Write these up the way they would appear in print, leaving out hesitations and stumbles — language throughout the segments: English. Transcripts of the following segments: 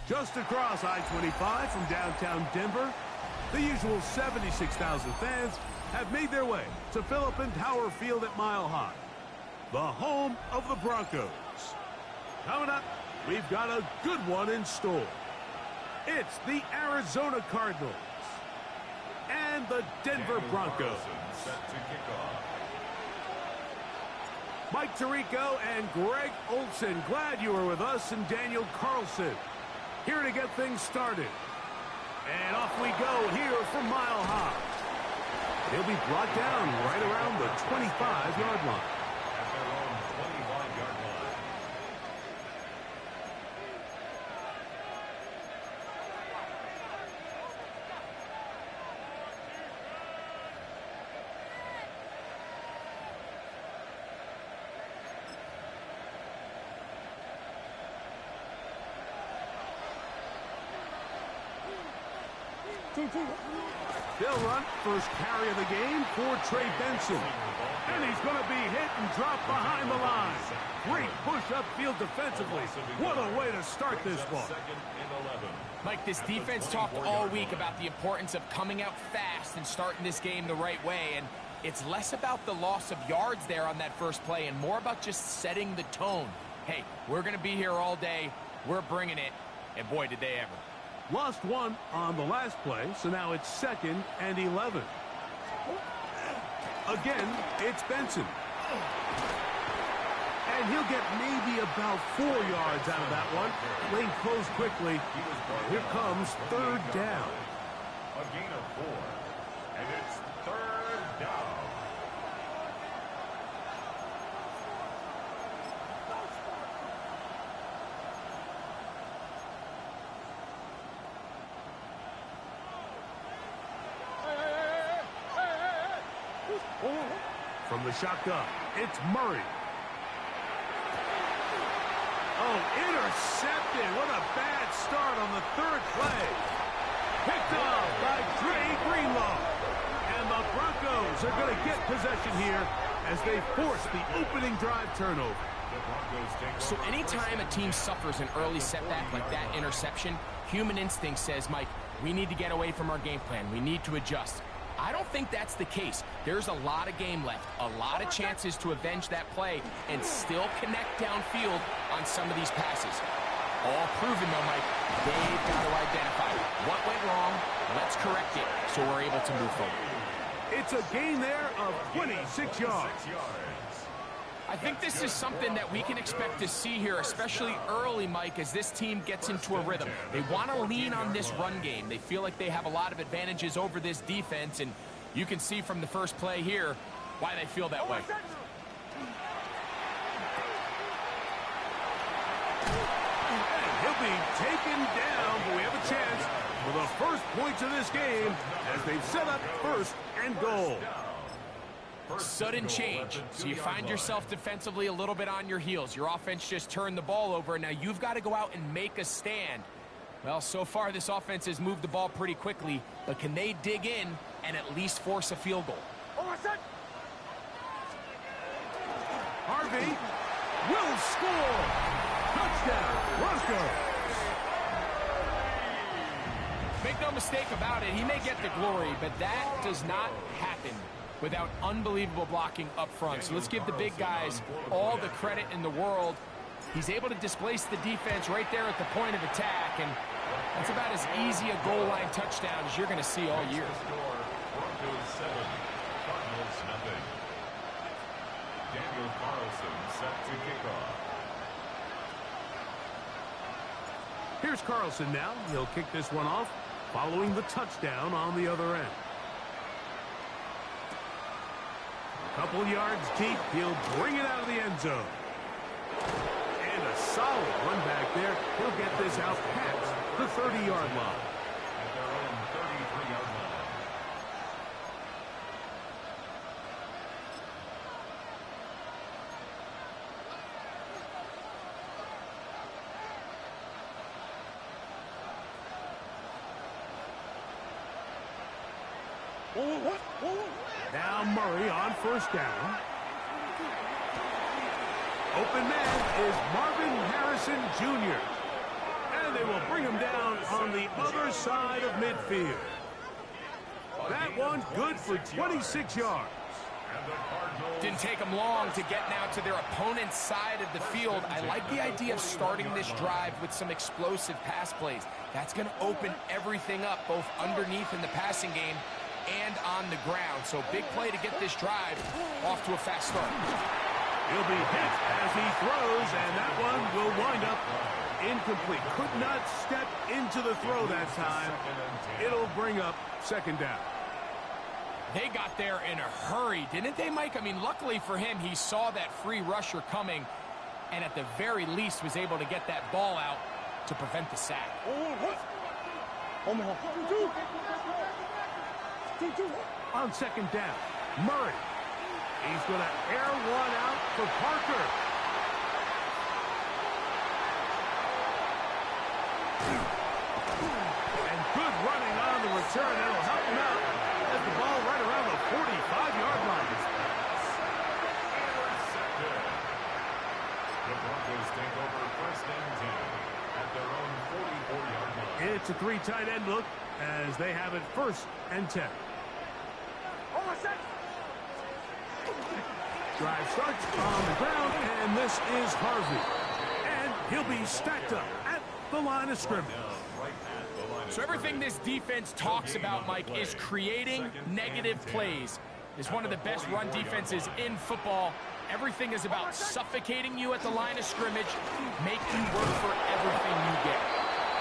Just across I-25 from downtown Denver, the usual 76,000 fans have made their way to Philip and Tower Field at Mile High, the home of the Broncos. Coming up, we've got a good one in store. It's the Arizona Cardinals and the Denver Broncos. Mike Tirico and Greg Olson, glad you were with us, and Daniel Carlson here to get things started. And off we go here from Mile High. He'll be brought down right around the 25-yard line. At their own 25-yard line. They'll run first carry of the game for Trey Benson. And he's going to be hit and dropped behind the line. Great push upfield defensively. What a way to start this one. Mike, this defense talked all week about the importance of coming out fast and starting this game the right way. And it's less about the loss of yards there on that first play and more about just setting the tone. Hey, we're going to be here all day. We're bringing it. And boy, did they ever. Lost one on the last play, so now it's 2nd and 11. Again, it's Benson. And he'll get maybe about 4 yards out of that one. Lane closed quickly. Here comes 3rd down. A gain of 4. And it's 3rd down. From the shotgun, it's Murray. Oh, intercepted. What a bad start on the 3rd play. Picked up by Dre Greenlaw. And the Broncos are going to get possession here as they force the opening drive turnover. So anytime a team suffers an early setback like that interception, human instinct says, Mike, we need to get away from our game plan. We need to adjust. I don't think that's the case. There's a lot of game left, a lot of chances to avenge that play and still connect downfield on some of these passes. All proven, though, Mike. They've got to identify what went wrong, let's correct it so we're able to move forward. It's a gain there of 26 yards. I think this is something that we can expect to see here, especially early, Mike, as this team gets into a rhythm. They want to lean on this run game. They feel like they have a lot of advantages over this defense, and you can see from the first play here why they feel that way. And he'll be taken down, but we have a chance for the first points of this game as they've set up 1st and goal. Sudden change. So you find yourself defensively a little bit on your heels. Your offense just turned the ball over, and now you've got to go out and make a stand. Well, so far this offense has moved the ball pretty quickly, but can they dig in and at least force a field goal? Harvey will score. Touchdown, Broncos. Make no mistake about it, he may get the glory, but that does not happen without unbelievable blocking up front. So let's give the big guys all the credit in the world. He's able to displace the defense right there at the point of attack, and that's about as easy a goal line touchdown as you're going to see all year. Broncos 7, Cardinals nothing. Daniel Carlson set to kick off. Here's Carlson now. He'll kick this one off following the touchdown on the other end. Couple yards deep, he'll bring it out of the end zone. And a solid run back there. He'll get this out past the 30-yard line. At their own 33-yard line. Now Murray on 1st down. Open man is Marvin Harrison Jr. And they will bring him down on the other side of midfield. That one good for 26 yards. Didn't take them long to get now to their opponent's side of the field. I like the idea of starting this drive with some explosive pass plays. That's going to open everything up, both underneath in the passing game and on the ground. So big play to get this drive off to a fast start. He'll be hit as he throws, and that one will wind up incomplete. Could not step into the throw that time. It'll bring up second down. They got there in a hurry, didn't they, Mike? I mean, luckily for him, he saw that free rusher coming and at the very least was able to get that ball out to prevent the sack. On second down, Murray. He's going to air one out for Parker. And good running on the return. That'll help him out. Has the ball right around the 45-yard line. The Broncos take over first and 10 at their own 44-yard line. It's a three tight end look as they have it first and 10. Drive starts on the ground, and this is Harvey. And he'll be stacked up at the line of scrimmage. So everything this defense talks about, Mike, is creating negative plays. It's one of the best run defenses in football. Everything is about suffocating you at the line of scrimmage, make you work for everything you get.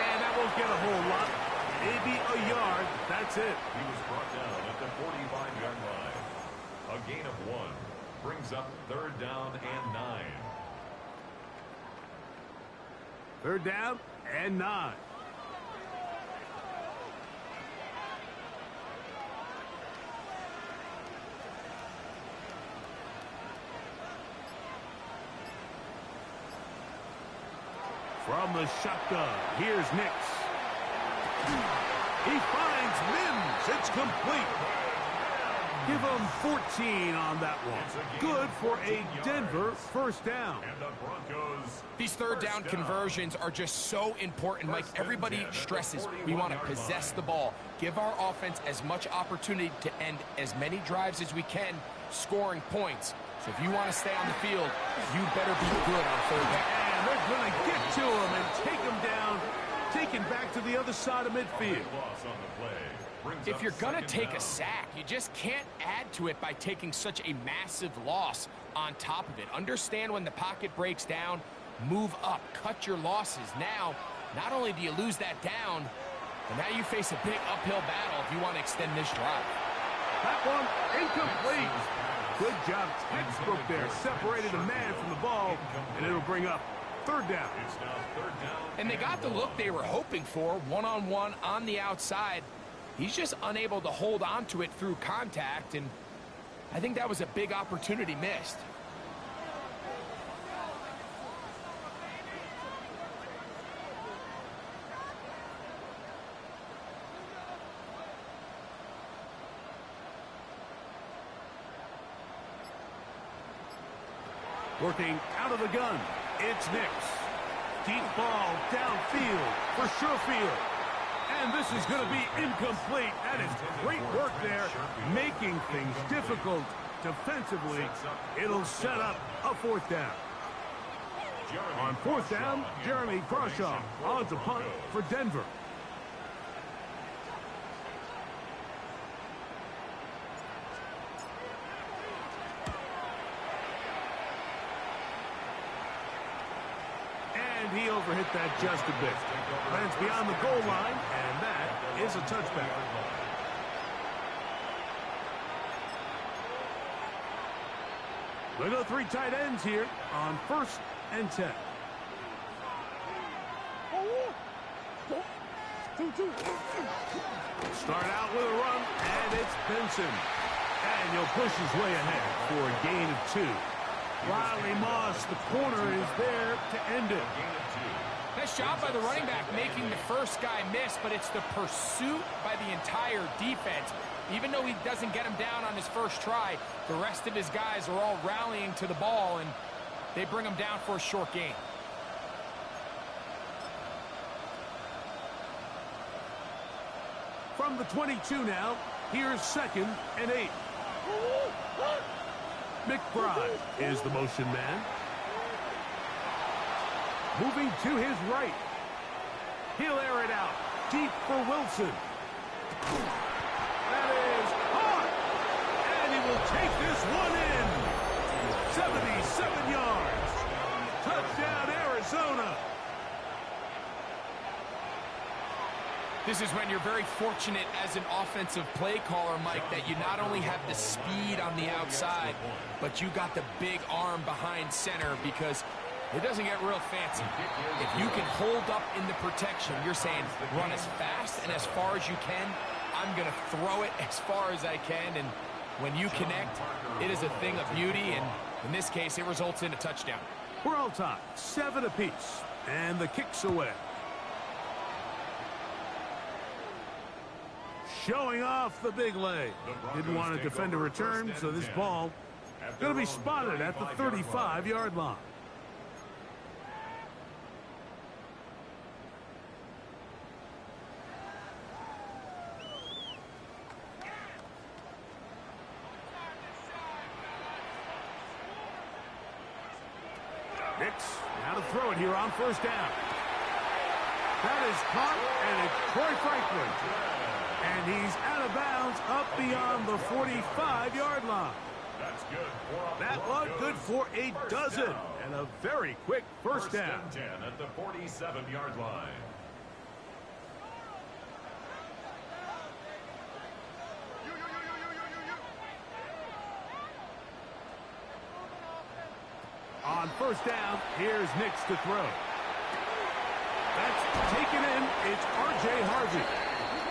And that won't get a whole lot. Maybe a yard. That's it. He was brought down at the 45-yard line. A gain of 1 brings up third down and 9. Third down and 9. From the shotgun, here's Nix. He finds Mims. It's complete. Give him 14 on that one. Good for a Denver first down. And the Broncos. These third down conversions are just so important, Mike. Everybody stresses we want to possess the ball, give our offense as much opportunity to end as many drives as we can, scoring points. So if you want to stay on the field, you better be good on third down. And they're going to get to him and take him down, taken back to the other side of midfield. Loss on the play. If you're going to take a sack, you just can't add to it by taking such a massive loss on top of it. Understand when the pocket breaks down, move up, cut your losses. Now, not only do you lose that down, but now you face a big uphill battle if you want to extend this drive. That one incomplete. Good job, textbook there. Separated a man from the ball, and it'll bring up third down. It's now third down. And they got the look they were hoping for, one-on-one on the outside. He's just unable to hold on to it through contact, and I think that was a big opportunity missed. Working out of the gun, it's Nix. Deep ball downfield for Sherfield. And this is going to be incomplete. That is great work there, making things difficult defensively. It'll set up a fourth down. On fourth down, Jeremy Crawshaw on to punt for Denver. And he overhit that just a bit. Lands beyond the goal line, and that is a touchback. We go three tight ends here on first and 10. Start out with a run, and it's Benson. And he'll push his way ahead for a gain of 2. Riley Moss, the corner, is there to end it. Nice job by the running back making the first guy miss, but it's the pursuit by the entire defense. Even though he doesn't get him down on his first try, the rest of his guys are all rallying to the ball, and they bring him down for a short gain. From the 22 now, here's 2nd and 8. McBride is the motion man. Moving to his right. He'll air it out. Deep for Wilson. That is hard. And he will take this one in. 77 yards. Touchdown, Arizona. This is when you're very fortunate as an offensive play caller, Mike, that you not only have the speed on the outside, but you got the big arm behind center, because it doesn't get real fancy. If you can hold up in the protection, you're saying run as fast and as far as you can. I'm going to throw it as far as I can, and when you connect, it is a thing of beauty, and in this case, it results in a touchdown. We're all tied, 7 apiece, and the kick's away. Showing off the big leg. Didn't want to defend a return, so this ball going to be spotted at the 35-yard line. Nix, now to throw it here on 1st down. That is caught, and it's Troy Franklin. And he's out of bounds up beyond the 45-yard line. That's good. That one good for a dozen. And a very quick first down. First and 10 at the 47-yard line. On 1st down, here's Nix to throw. That's taken in. It's R.J. Harvey.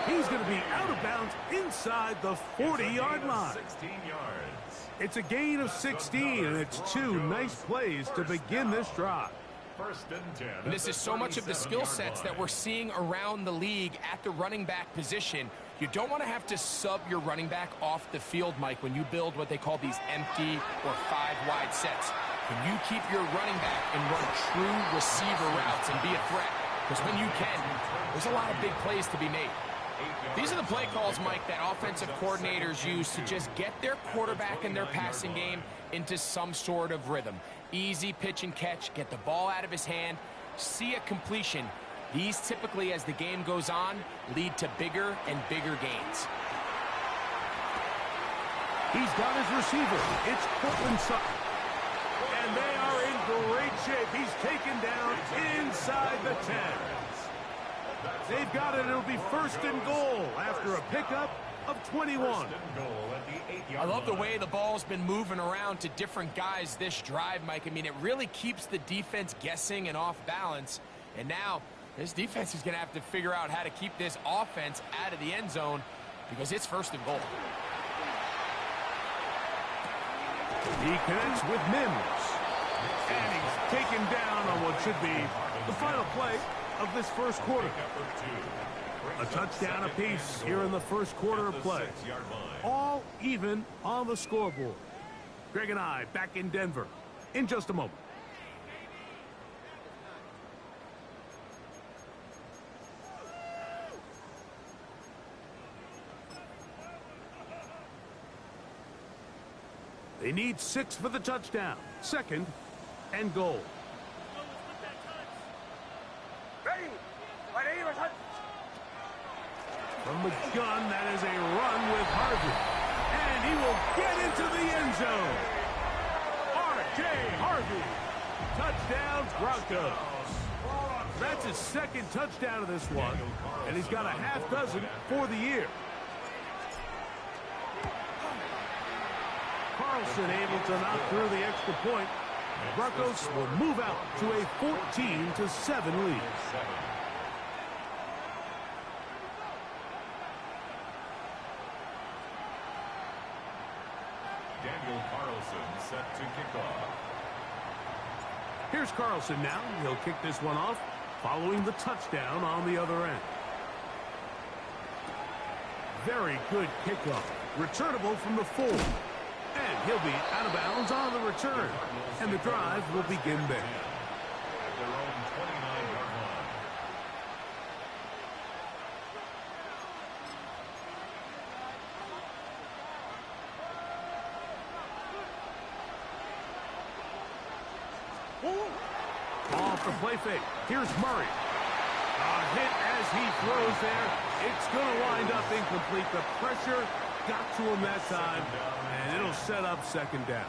He's going to be out of bounds inside the 40-yard line. 16 yards. It's a gain of 16, and it's 2 nice plays to begin this drive. First and 10. And this is so much of the skill sets that we're seeing around the league at the running back position. You don't want to have to sub your running back off the field, Mike, when you build what they call these empty or 5-wide sets. Can you keep your running back and run true receiver routes and be a threat? Because when you can, there's a lot of big plays to be made. These are the play calls, Mike, that offensive coordinators use to just get their quarterback and their passing game into some sort of rhythm. Easy pitch and catch, get the ball out of his hand, see a completion. These typically, as the game goes on, lead to bigger and bigger gains. He's got his receiver. It's Courtland Sutton. And they are in great shape. He's taken down inside the 10. They've got it. It'll be 1st and goal after a pickup of 21. I love the way the ball's been moving around to different guys this drive, Mike. I mean, it really keeps the defense guessing and off balance. And now this defense is going to have to figure out how to keep this offense out of the end zone, because it's 1st and goal. He connects with Mims. And he's taken down on what should be the final play of this first quarter. A touchdown apiece here in the first quarter of play. All even on the scoreboard. Greg and I back in Denver in just a moment. They need 6 for the touchdown. 2nd and goal. From the gun, that is a run with Harvey. And he will get into the end zone. R.J. Harvey. Touchdown, Broncos. That's his 2nd touchdown of this one. And he's got a half dozen for the year. Carlson able to knock through the extra point. Broncos will move out to a 14-7 lead. Daniel Carlson set to kick off. Here's Carlson now. He'll kick this one off following the touchdown on the other end. Very good kickoff. Returnable from the 4. And he'll be out of bounds on the return. And the drive will begin there. At their own 29-yard line. the play fake. Here's Murray. A hit as he throws there. It's going to wind up incomplete. The pressure got to him that time, and it'll set up second down.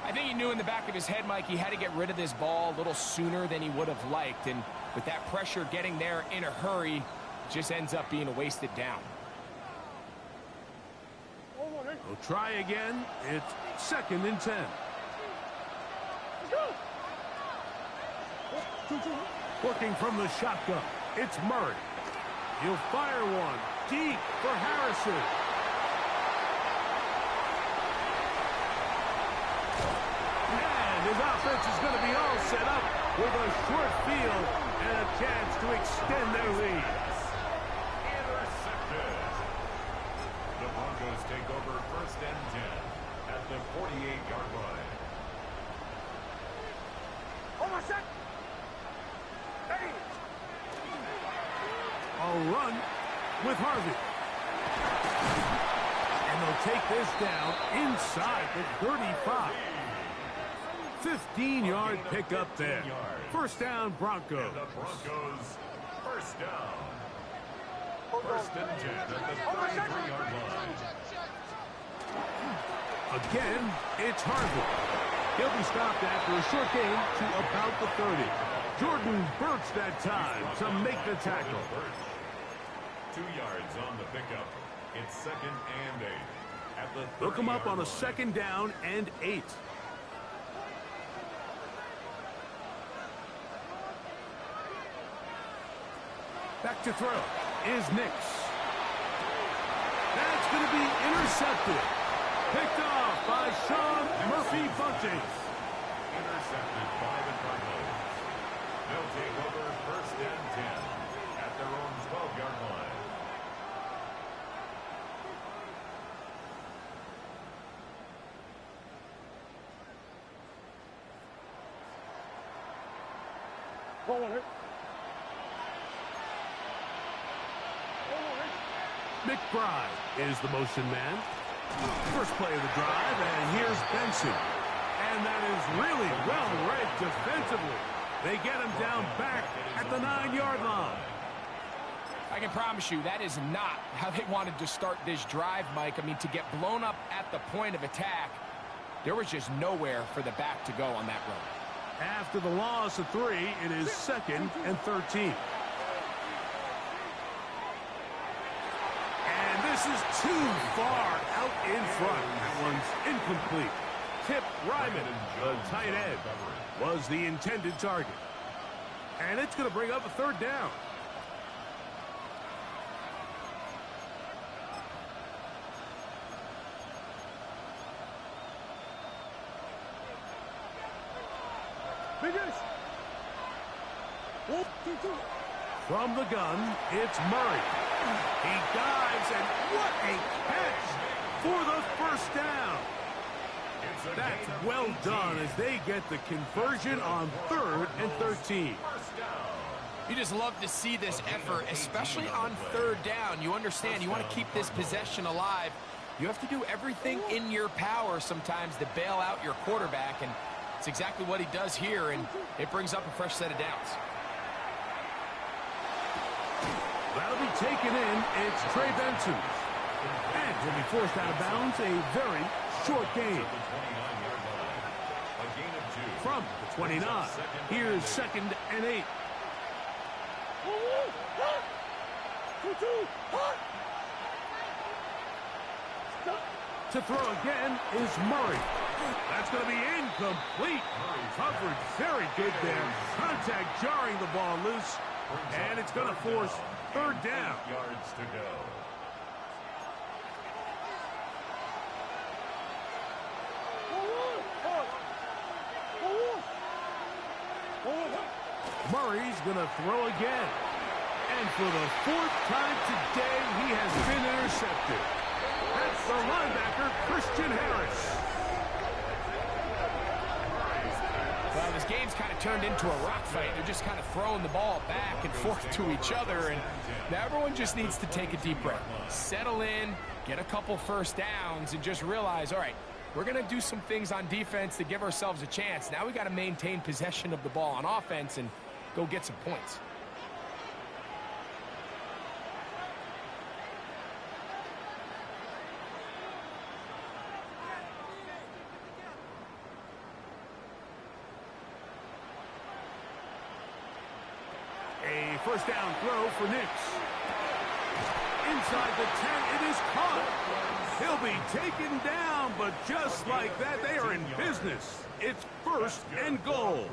I think he knew in the back of his head, Mike, he had to get rid of this ball a little sooner than he would have liked. And with that pressure getting there in a hurry, just ends up being a wasted down. We'll try again. It's 2nd and 10. Working from the shotgun, it's Murray. He'll fire one deep for Harrison. And his offense is going to be all set up with a short field and a chance to extend their lead. Intercepted. The Broncos take over 1st and 10 at the 48-yard line. A run with Harvey. And they'll take this down inside the 35. 15-yard pickup there. 1st down, Broncos. And the Broncos, 1st down. 1st and 10 at the 33-yard line. Again, it's Harvey. He'll be stopped after a short gain to about the 30. Jordan Burch that time to make the tackle. 2 yards on the pickup. It's 2nd and 8 at the Look him up on a line. 2nd down and 8. Back to throw is Nix. That's going to be intercepted. Picked off by Sean Murphy-Bunting. Intercepted by the Cardinals. They'll take over 1st and 10 at their own 12-yard line. McBride is the motion man. First play of the drive, and here's Benson. And that is really well read defensively. They get him down back at the 9-yard line. I can promise you that is not how they wanted to start this drive, Mike. I mean, to get blown up at the point of attack, there was just nowhere for the back to go on that run. After the loss of 3, it is 2nd and 13. And this is too far out in front. That one's incomplete. Tip Ryman, the tight end, was the intended target. And it's going to bring up a 3rd down. From the gun, it's Murray. He dives, and what a catch for the 1st down. That's well done as they get the conversion on 3rd and 13. You just love to see this effort, especially on 3rd down. You understand, you want to keep this possession alive. You have to do everything in your power sometimes to bail out your quarterback, and it's exactly what he does here, and it brings up a fresh set of downs. That'll be taken in. It's Trey Benson. And he'll be forced out of bounds. A very short gain. From the 29. Here's 2nd and 8. To throw again is Murray. That's going to be incomplete. Coverage very good there. Contact jarring the ball loose. And it's going to force 3rd down. 8 yards to go. Murray's going to throw again. And for the 4th time today, he has been intercepted. That's the linebacker, Christian Harris. Well, this game's kind of turned into a rock fight. They're just kind of throwing the ball back and forth to each other, and now everyone just needs to take a deep breath. Settle in, get a couple 1st downs, and just realize, all right, we're going to do some things on defense to give ourselves a chance. Now we got to maintain possession of the ball on offense and go get some points. A first down throw for Nix. Inside the 10, it is caught. He'll be taken down, but just like that, they are in business. It's first and goal.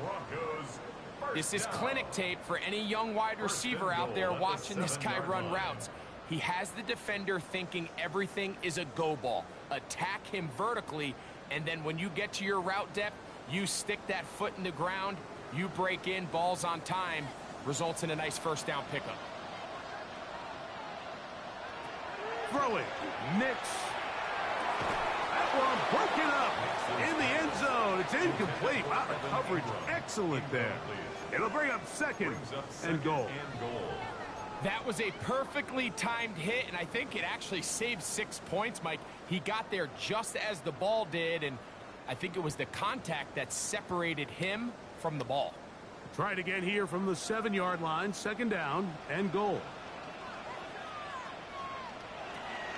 This is clinic tape for any young wide receiver out there watching this guy run routes. He has the defender thinking everything is a go ball. Attack him vertically, and then when you get to your route depth, you stick that foot in the ground, you break in, balls on time, results in a nice first down pickup. Throwing, Nix. That one broken up in the end zone. It's incomplete. Wow, the coverage excellent there. It'll bring up second and goal. That was a perfectly timed hit, and I think it actually saved 6 points, Mike. He got there just as the ball did, and I think it was the contact that separated him from the ball. Try it again here from the 7-yard line. Second down and goal.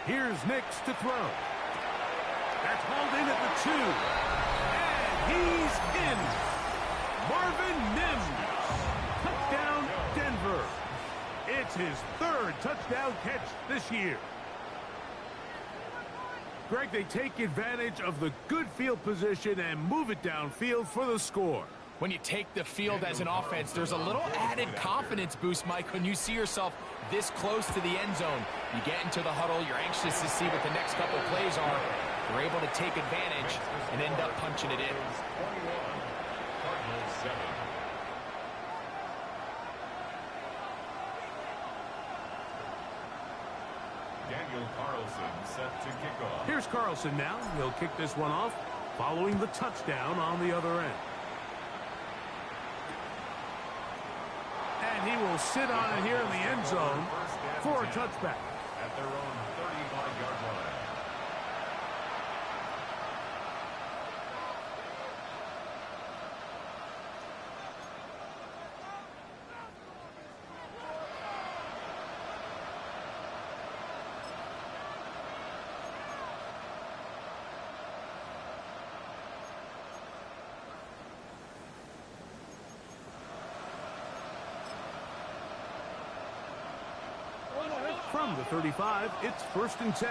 Here's Nix to throw. That's hauled in at the 2. And he's in. Marvin Mims. Touchdown, Denver. It's his 3rd touchdown catch this year. Greg, they take advantage of the good field position and move it downfield for the score. When you take the field as an offense, there's a little added confidence boost, Mike, when you see yourself this close to the end zone. You get into the huddle, you're anxious to see what the next couple plays are. You're able to take advantage and end up punching it in. Daniel Carlson set to kick off. Here's Carlson now. He'll kick this one off following the touchdown on the other end. And he will sit on it here in the end zone for a touchback. At their own 35-yard line. From the 35, it's 1st and 10.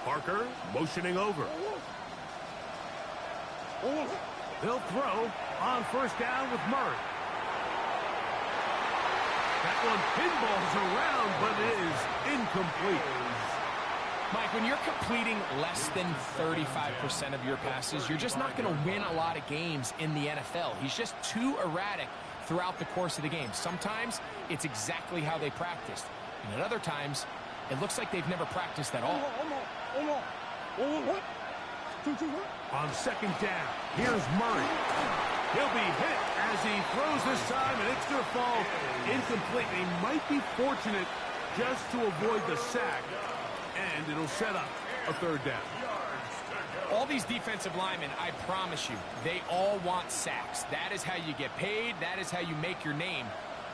Parker motioning over. They'll throw on first down with Murray. That one pinballs around, but it is incomplete. Mike, when you're completing less than 35% of your passes, you're just not going to win a lot of games in the NFL. He's just too erratic throughout the course of the game. Sometimes it's exactly how they practiced, and at other times it looks like they've never practiced at all. On second down, here's Murray. He'll be hit as he throws this time, and it's going to fall incomplete. They might be fortunate just to avoid the sack, and it'll set up a 3rd down. All these defensive linemen, I promise you, they all want sacks. That is how you get paid. That is how you make your name.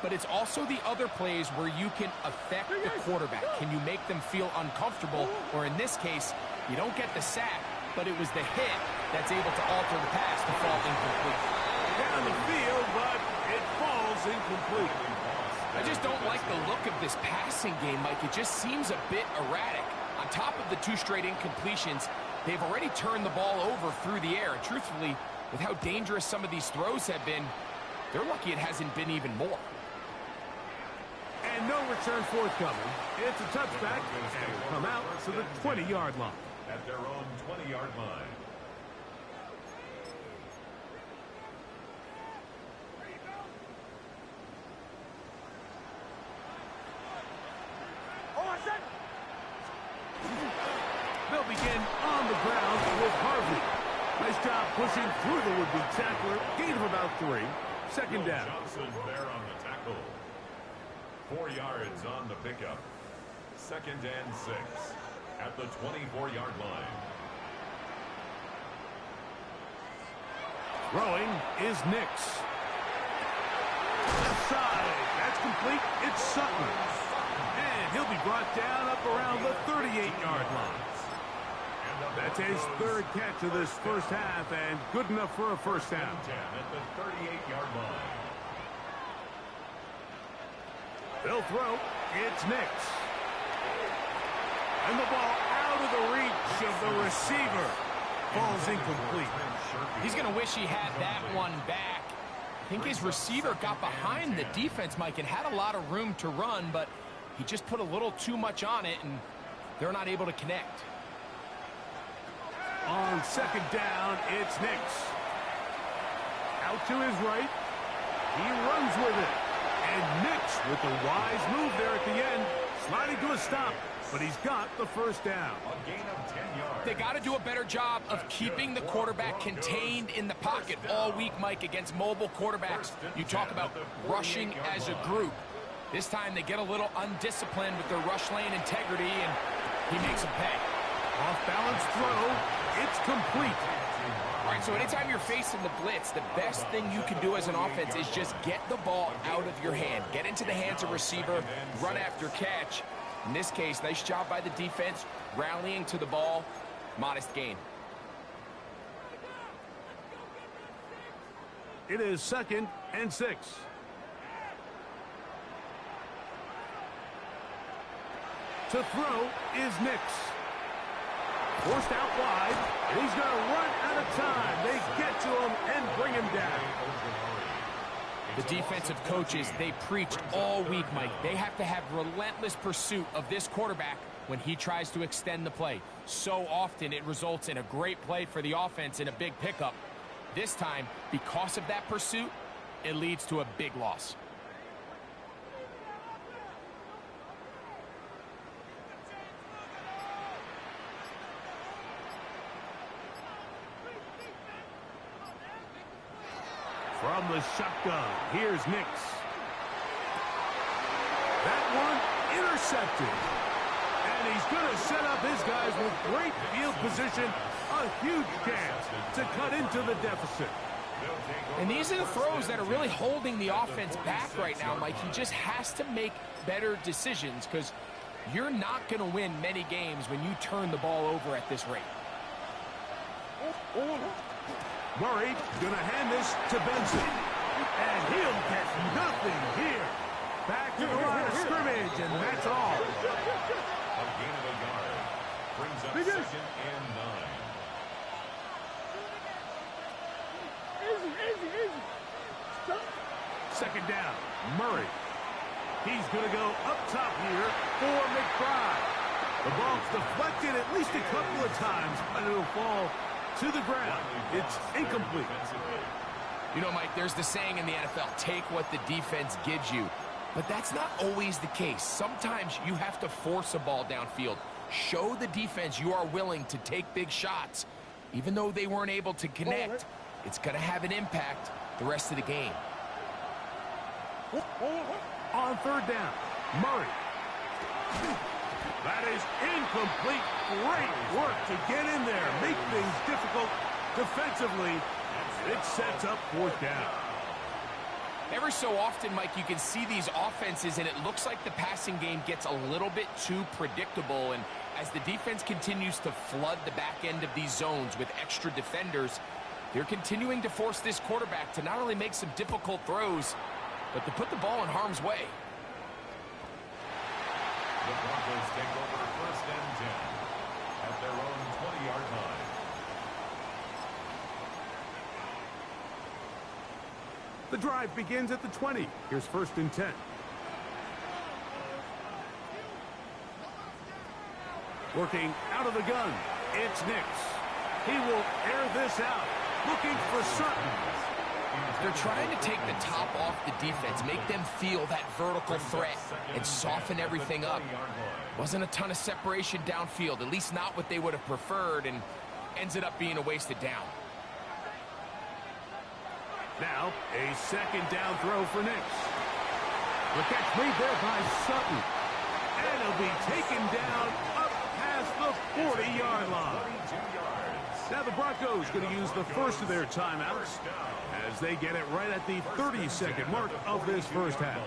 But it's also the other plays where you can affect the quarterback. Can you make them feel uncomfortable? Or in this case, you don't get the sack, but it was the hit that's able to alter the pass to fall incomplete. Down the field, but it falls incomplete. I just don't like the look of this passing game, Mike. It just seems a bit erratic. On top of the 2 straight incompletions, they've already turned the ball over through the air. And truthfully, with how dangerous some of these throws have been, they're lucky it hasn't been even more. And no return forthcoming. It's a touchback, and will come out to the 20-yard line. At their own 20-yard line. They'll begin on the ground with Harvey. Nice job pushing through the would-be tackler. Gain of about 3. Second down. Johnson there on the tackle. 4 yards on the pickup. 2nd and 6. at the 24-yard line. Throwing is Nix. Left side. That's complete. It's Sutton. And he'll be brought down up around the 38-yard line. That's his third catch of this first half, and good enough for a first down. At the 38-yard line. They'll throw. It's Nix. And the ball out of the reach of the receiver. Ball's incomplete. He's going to wish he had that one back. I think his receiver got behind the defense, Mike, and had a lot of room to run, but he just put a little too much on it, and they're not able to connect. On second down, it's Nix. Out to his right. He runs with it. And Nix with the wise move there at the end. Sliding to a stop, but he's got the first down. A gain of 10 yards. They got to do a better job of keeping the quarterback contained in the pocket all week, Mike, against mobile quarterbacks. You talk about rushing as a group. This time they get a little undisciplined with their rush lane integrity, and he makes them pay. Off-balance throw. It's complete. All right, so anytime you're facing the blitz, the best thing you can do as an offense is just get the ball out of your hand. Get into the hands of receiver, run after catch. In this case, nice job by the defense, rallying to the ball, modest gain. It is 2nd and 6. To throw is Nix. Forced out wide. He's going to run out of time. They get to him and bring him down. The defensive coaches, they preached all week, Mike. They have to have relentless pursuit of this quarterback when he tries to extend the play. So often it results in a great play for the offense and a big pickup. This time, because of that pursuit, it leads to a big loss. From the shotgun, here's Nix. That one intercepted. And he's going to set up his guys with great field position. A huge chance to cut into the deficit. And these are the throws that are really holding the offense back right now, Mike. He just has to make better decisions because you're not going to win many games when you turn the ball over at this rate. Murray going to hand this to Benson. And he'll get nothing here. Back to the line of scrimmage, and that's all. A gain of a yard. Brings up 2nd and 9. Second down, Murray. He's going to go up top here for McBride. The ball's deflected at least a couple of times, and it'll fall to the ground. It's incomplete. You know, Mike, there's the saying in the NFL, take what the defense gives you. But that's not always the case. Sometimes you have to force a ball downfield. Show the defense you are willing to take big shots. Even though they weren't able to connect, it's going to have an impact the rest of the game. On third down, Murray. That is incomplete. Great work to get in there. Make things difficult defensively. It sets up fourth down. Every so often, Mike, you can see these offenses, and it looks like the passing game gets a little bit too predictable. And as the defense continues to flood the back end of these zones with extra defenders, they're continuing to force this quarterback to not only make some difficult throws, but to put the ball in harm's way. The Broncos take over 1st and 10 at their own 20-yard line. The drive begins at the 20. Here's 1st and 10. Working out of the gun, it's Nix. He will air this out, looking for Sutton. They're trying to take the top off the defense, make them feel that vertical threat, and soften everything up. Wasn't a ton of separation downfield, at least not what they would have preferred, and ends it up being a wasted down. Now, a 2nd down throw for Nix. The catch made there by Sutton. And he'll be taken down up past the 40-yard line. Now the Broncos going to use the first of their timeouts as they get it right at the 30-second mark of this first half.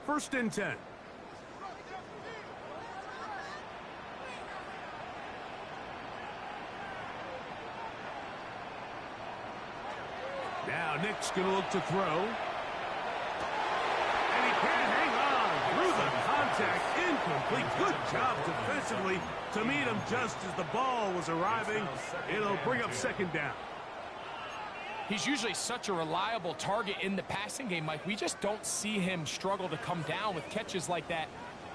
First and 10. Now Nick's going to look to throw. And he can't hang on through the contact. Incomplete. Good job defensively to meet him just as the ball was arriving. It'll bring up second down. He's usually such a reliable target in the passing game, Mike. We just don't see him struggle to come down with catches like that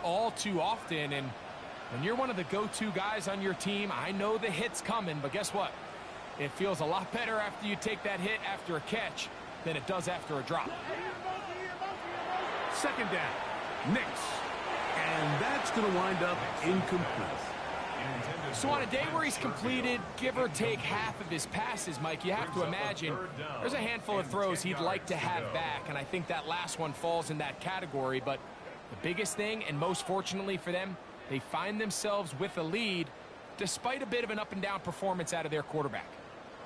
all too often. And when you're one of the go-to guys on your team, I know the hit's coming, but guess what? It feels a lot better after you take that hit after a catch than it does after a drop. Second down. Nix. And that's going to wind up incomplete. So on a day where he's completed, give or take half of his passes, Mike, you have to imagine there's a handful of throws he'd like to have back, and I think that last one falls in that category. But the biggest thing, and most fortunately for them, they find themselves with a lead despite a bit of an up-and-down performance out of their quarterback.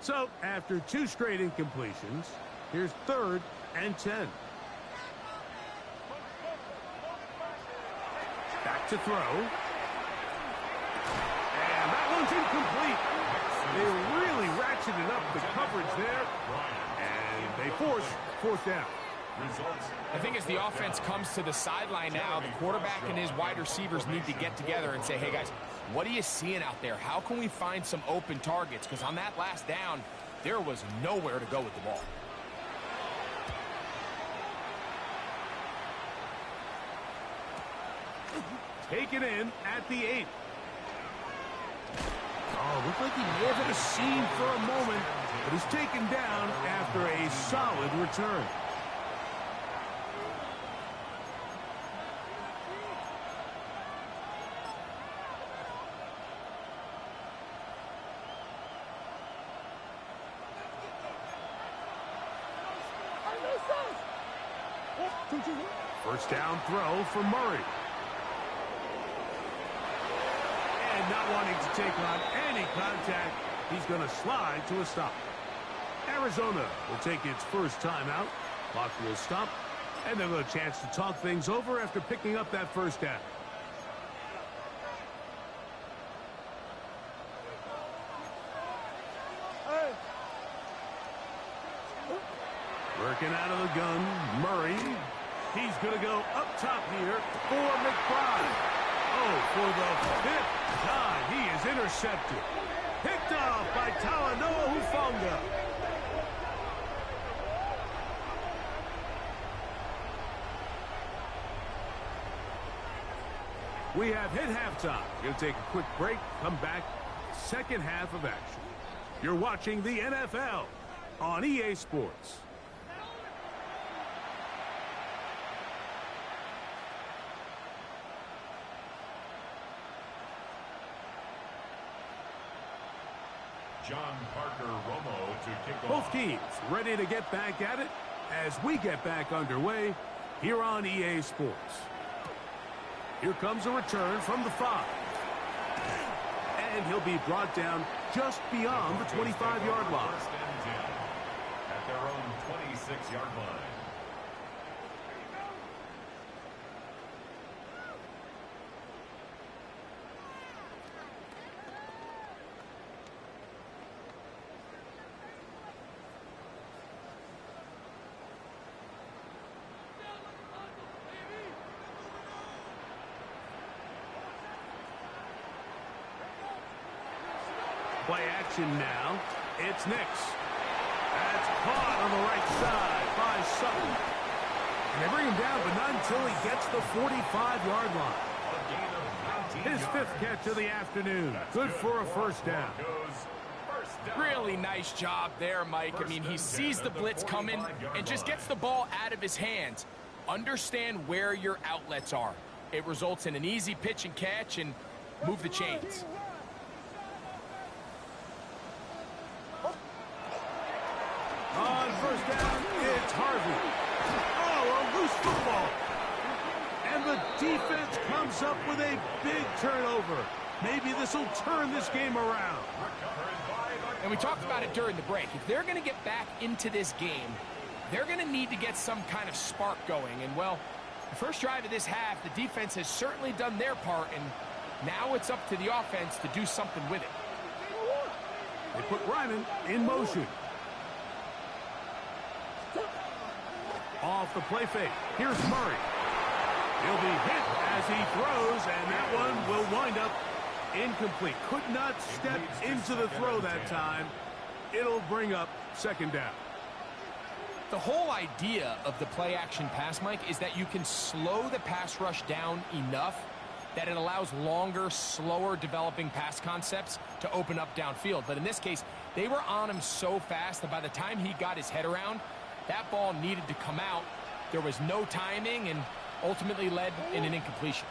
So after two straight incompletions, here's third and 10. Back to throw. Incomplete. They really ratcheted up the coverage there, and they force fourth down. I think as the offense comes to the sideline now, the quarterback and his wide receivers need to get together and say, hey, guys, what are you seeing out there? How can we find some open targets? Because on that last down, there was nowhere to go with the ball. Taken in at the 8. Oh, looked like he may have hit a seam for a moment, but he's taken down after a solid return. First down throw for Murray. And not wanting to take on any contact, he's going to slide to a stop. Arizona will take its first timeout. Clock will stop, and they'll have a chance to talk things over after picking up that first down. Working out of the gun, Murray. He's going to go up top here for McBride. Oh, for the fifth time, he is intercepted. Picked off by Talanoa Hufanga. We have hit halftime. We'll take a quick break, come back, second half of action. You're watching the NFL on EA Sports. John Parker Romo to kick off. Both teams ready to get back at it as we get back underway here on EA Sports. Here comes a return from the 5. And he'll be brought down just beyond the 25-yard line. First and 10 at their own 26-yard line. Play action now. It's Nix. That's caught on the right side by Sutton. And they bring him down, but not until he gets the 45-yard line. His 5th catch of the afternoon. Good for a first down. Really nice job there, Mike. I mean, he sees the blitz coming and just gets the ball out of his hands. Understand where your outlets are. It results in an easy pitch and catch and move the chains. first down. It's Harvey. Oh, a loose football. And the defense comes up with a big turnover. Maybe this will turn this game around. And we talked about it during the break. If they're going to get back into this game, they're going to need to get some kind of spark going. And, well, the first drive of this half, the defense has certainly done their part, and now it's up to the offense to do something with it. They put Ryman in motion. Off the play fake. Here's Murray. He'll be hit as he throws, and that one will wind up incomplete. Could not step into the throw that time. It'll bring up second down. The whole idea of the play-action pass, Mike, is that you can slow the pass rush down enough that it allows longer, slower developing pass concepts to open up downfield. But in this case, they were on him so fast that by the time he got his head around, that ball needed to come out. There was no timing and ultimately led in an incompletion.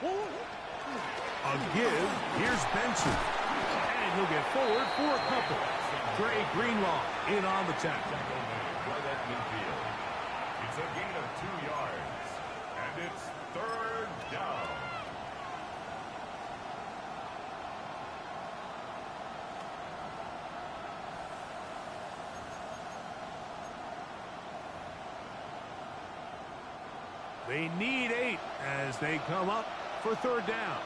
A give. Here's Benson. And he'll get forward for a couple. Dre Greenlaw in on the tackle. Right at midfield. It's a gain of 2 yards. And it's third down. They need 8 as they come up for third down.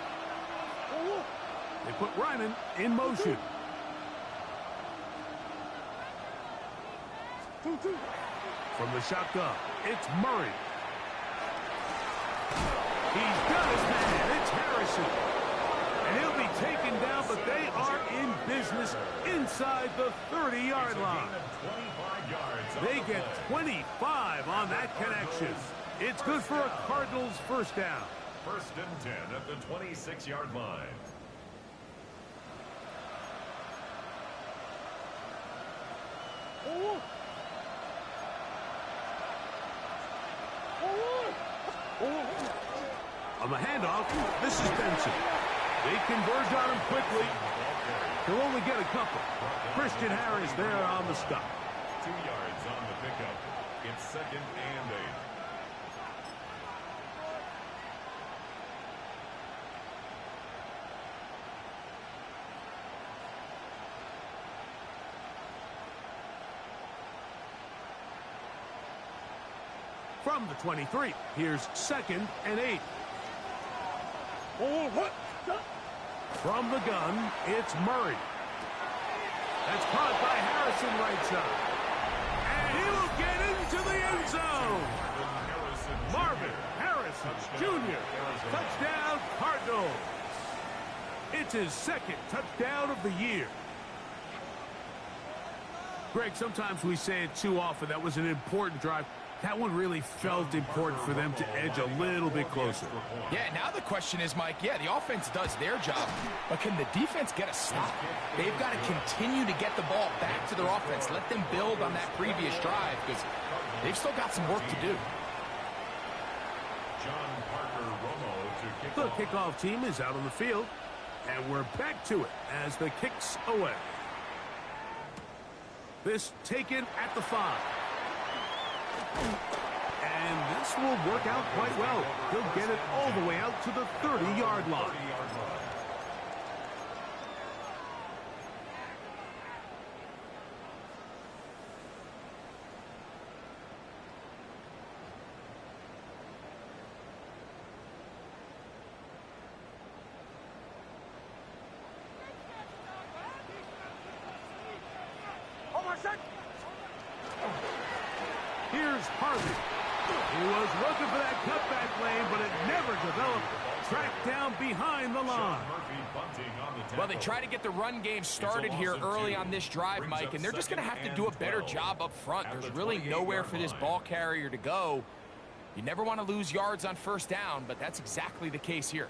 They put Ryman in motion. From the shotgun, it's Murray. He's got his man. It's Harrison. And he'll be taken down, but they are in business inside the 30-yard line. They get 25 on that connection. It's good for a Cardinals first down. First and 10 at the 26-yard line. On the handoff, this is Benson. They converge on him quickly. He'll only get a couple. Christian Harris there on the stop. 2 yards on the pickup. It's second and 8. From the 23, here's second and 8. From the gun, it's Murray. That's caught by Harrison right side. And he will get into the end zone. Marvin Harrison Jr. Touchdown, Cardinals. It's his second touchdown of the year. Greg, sometimes we say it too often. That was an important drive. That one really felt important for them to edge a little bit closer. Yeah, now the question is, Mike, yeah, the offense does their job, but can the defense get a stop? They've got to continue to get the ball back to their offense. Let them build on that previous drive because they've still got some work to do. John Parker Romo to kick The off. kickoff team is out on the field, and we're back to it as the kick's away. This taken at the 5. And this will work out quite well. He'll get it all the way out to the 30-yard line. Here's Harvey. He was looking for that cutback lane, but it never developed. Tracked down behind the line. Well, they try to get the run game started here early on this drive, Mike, and they're just going to have to do a better job up front. There's really nowhere for this ball carrier to go. You never want to lose yards on first down, but that's exactly the case here.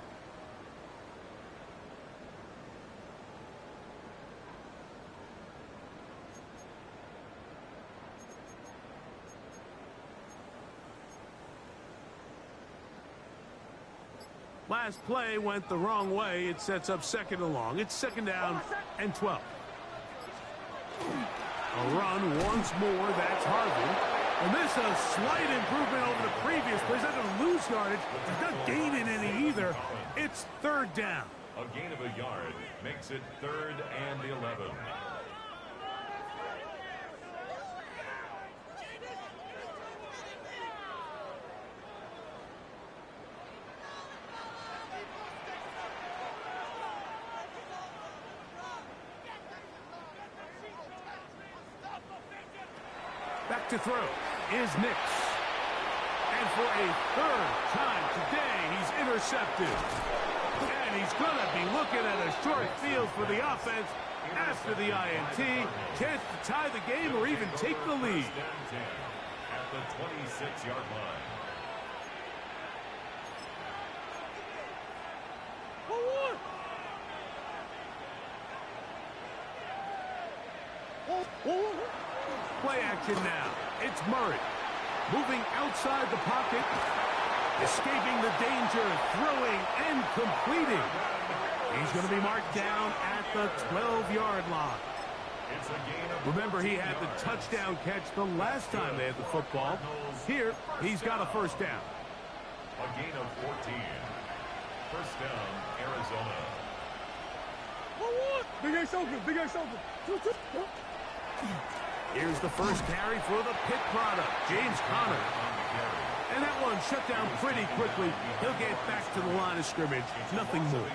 Last play went the wrong way. It sets up second and long. It's second down and 12. A run once more, that's Harvey. And this a slight improvement over the previous play. He's not going to lose yardage. He's not gaining any either. It's third down. A gain of a yard makes it 3rd and 11. Back to throw is Nix. And for a 3rd time today, he's intercepted. And he's going to be looking at a short field for the offense after the INT. Chance to tie the game or even take the lead. At the 26-yard line. Play action now. It's Murray. Moving outside the pocket. Escaping the danger. Throwing and completing. He's going to be marked down at the 12-yard line. Remember, he had the touchdown catch the last time they had the football. Here, he's got a first down. A gain of 14. First down, Arizona. Big X open. Big X open. Here's the first carry for the Pitt product, James Conner. And that one shut down pretty quickly. He'll get back to the line of scrimmage. Nothing more.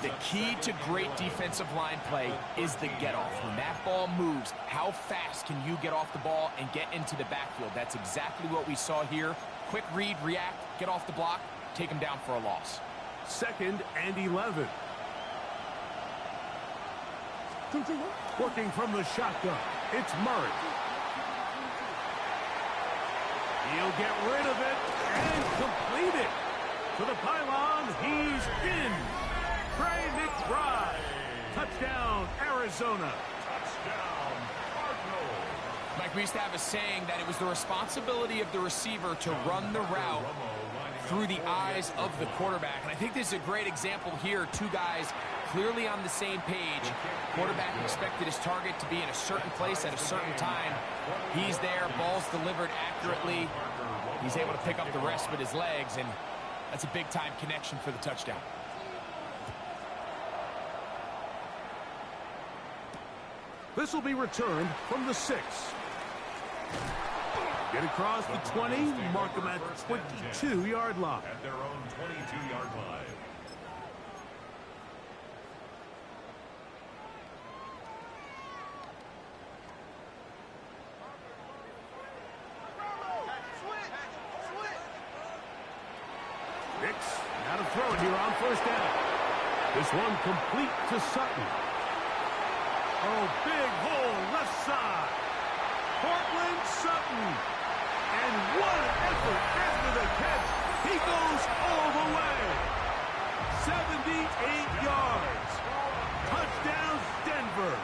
The key to great defensive line play is the get-off. When that ball moves, how fast can you get off the ball and get into the backfield? That's exactly what we saw here. Quick read, react, get off the block, take him down for a loss. 2nd and 11. Working from the shotgun, it's Murray. He'll get rid of it and complete it. To the pylon, he's in. Trey McBride. Touchdown, Arizona. Touchdown, Cardinals. Mike, we used to have a saying that it was the responsibility of the receiver to run the route through the eyes of the quarterback. And I think this is a great example here. Two guys clearly on the same page. Quarterback expected his target to be in a certain place at a certain time. He's there, ball's delivered accurately. He's able to pick up the rest with his legs, and that's a big-time connection for the touchdown. This will be returned from the 6. Get across the 20, mark them at the 22-yard line. At their own 22-yard line. Nix, now to throw it here on first down. This one complete to Sutton. Oh, big hole, left side. Cortland Sutton. And what an effort after the catch. He goes all the way. 78 yards. Touchdown, Denver.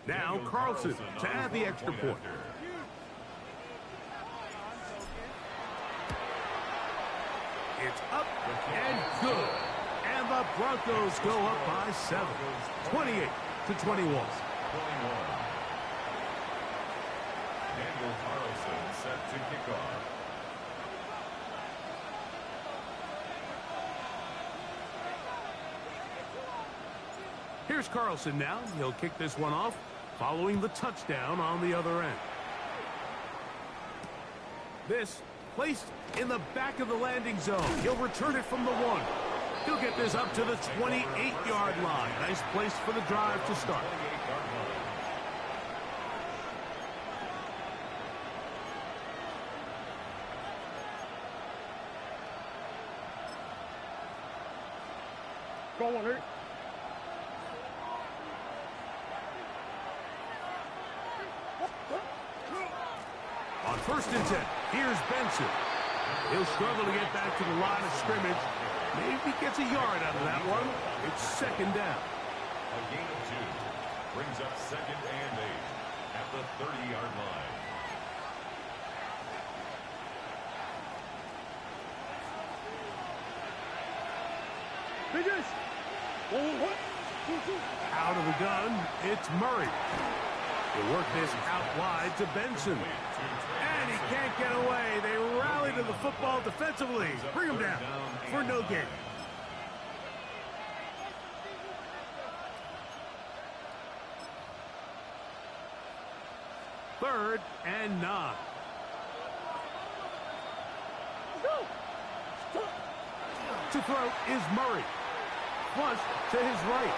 Now Carlson to add the extra point. It's up and good. And the Broncos go up by 7. 28-21. Daniel Carlson set to kick off. Here's Carlson now. He'll kick this one off, following the touchdown on the other end. This placed in the back of the landing zone. He'll return it from the 1. He'll get this up to the 28-yard line. Nice place for the drive to start. Go on, Eric. On 1st and 10, here's Benson. He'll struggle to get back to the line of scrimmage. Maybe gets a yard out of that one. It's 2nd down. A gain of 2. brings up 2nd and 8 at the 30-yard line. Out of the gun, it's Murray. They work this out wide to Benson. And he can't get away. They rally to the football defensively. Bring him down for no gain. Third and 9. To throw is Murray. Flush to his right.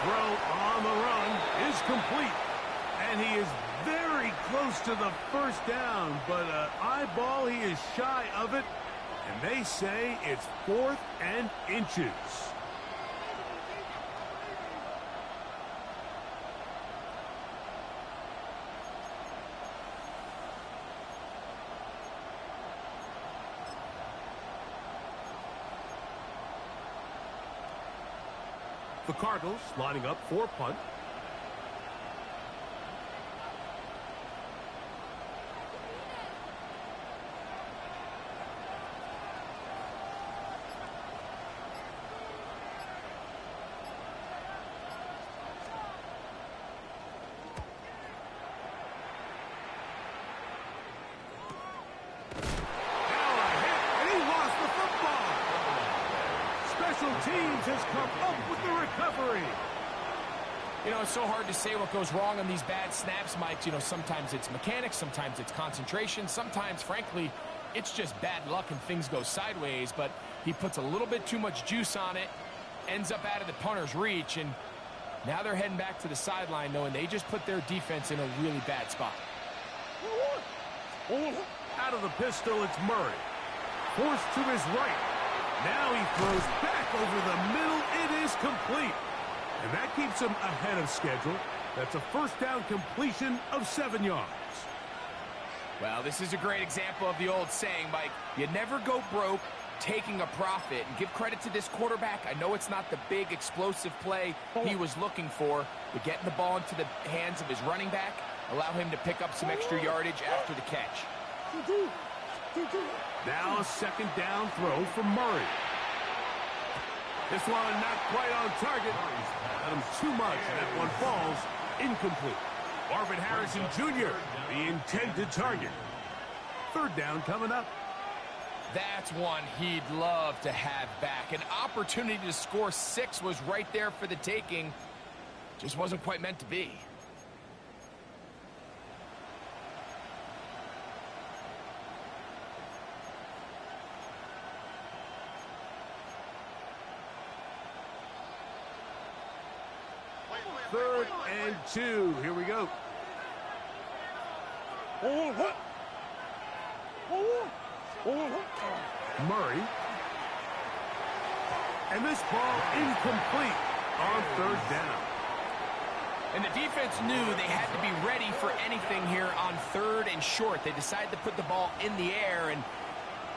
Throw on the run is complete. And he is very close to the first down, but an eyeball, he is shy of it. And they say it's 4th and inches. The Cardinals lining up for punt. Teams has come up with the recovery. You know, it's so hard to say what goes wrong on these bad snaps, Mike. You know, sometimes it's mechanics, sometimes it's concentration, sometimes, frankly, it's just bad luck and things go sideways, but he puts a little bit too much juice on it, ends up out of the punter's reach, and now they're heading back to the sideline knowing they just put their defense in a really bad spot. Out of the pistol, it's Murray. Forced to his right. Now he throws back over the middle. It is complete. And that keeps him ahead of schedule. That's a first down completion of 7 yards. Well, this is a great example of the old saying, Mike. You never go broke taking a profit. And give credit to this quarterback. I know it's not the big explosive play he was looking for, but getting the ball into the hands of his running back, allow him to pick up some extra yardage after the catch. Now a second down throw from Murray. This one not quite on target. Got him too much, and that one falls incomplete. Marvin Harrison Jr., the intended target. Third down coming up. That's one he'd love to have back. An opportunity to score 6 was right there for the taking. Just wasn't quite meant to be. Third and 2. Here we go. Murray. And this ball incomplete on third down. And the defense knew they had to be ready for anything here on 3rd and short. They decided to put the ball in the air, and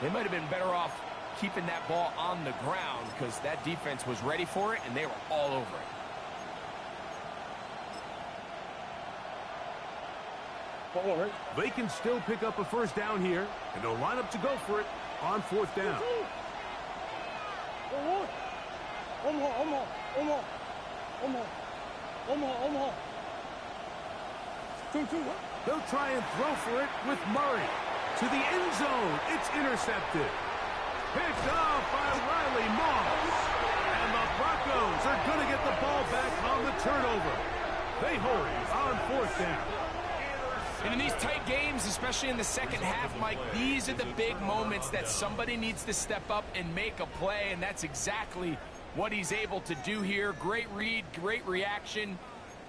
they might have been better off keeping that ball on the ground because that defense was ready for it, and they were all over it. They can still pick up a first down here, and they'll line up to go for it on 4th down. They'll try and throw for it with Murray. To the end zone, it's intercepted. Picked off by Riley Moss. And the Broncos are going to get the ball back on the turnover. They hold on 4th down. And in these tight games, especially in the second half, Mike, these are the big moments that somebody needs to step up and make a play, and that's exactly what he's able to do here. Great read, great reaction,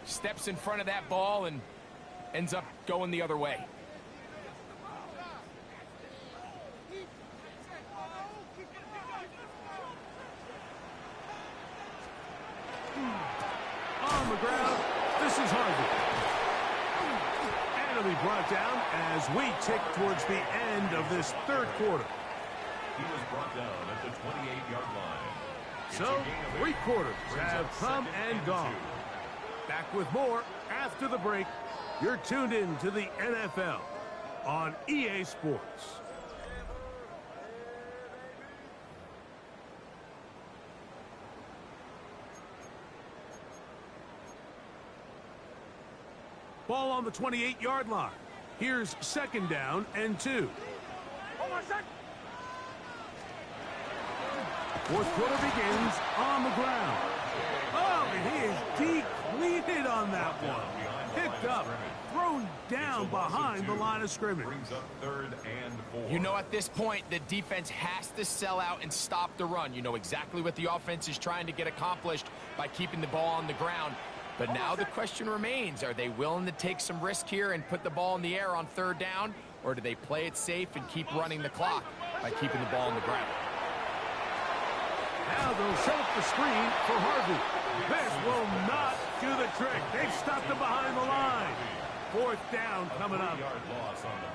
steps in front of that ball and ends up going the other way. On the ground, this is Harvey. Be brought down as we tick towards the end of this 3rd quarter. He was brought down at the 28-yard line. So, 3 quarters have come and gone. Back with more after the break. You're tuned in to the NFL on EA Sports. Ball on the 28-yard line. Here's 2nd down and 2. Fourth quarter begins on the ground. Oh, and he is depleted on that one. Picked up, thrown down behind the line of scrimmage. Brings up 3rd and 4. You know, at this point, the defense has to sell out and stop the run. You know exactly what the offense is trying to get accomplished by keeping the ball on the ground. But now the question remains, are they willing to take some risk here and put the ball in the air on 3rd down? Or do they play it safe and keep running the clock by keeping the ball on the ground? Now they'll set up the screen for Harvey. This will not do the trick. They've stopped him behind the line. 4th down coming up.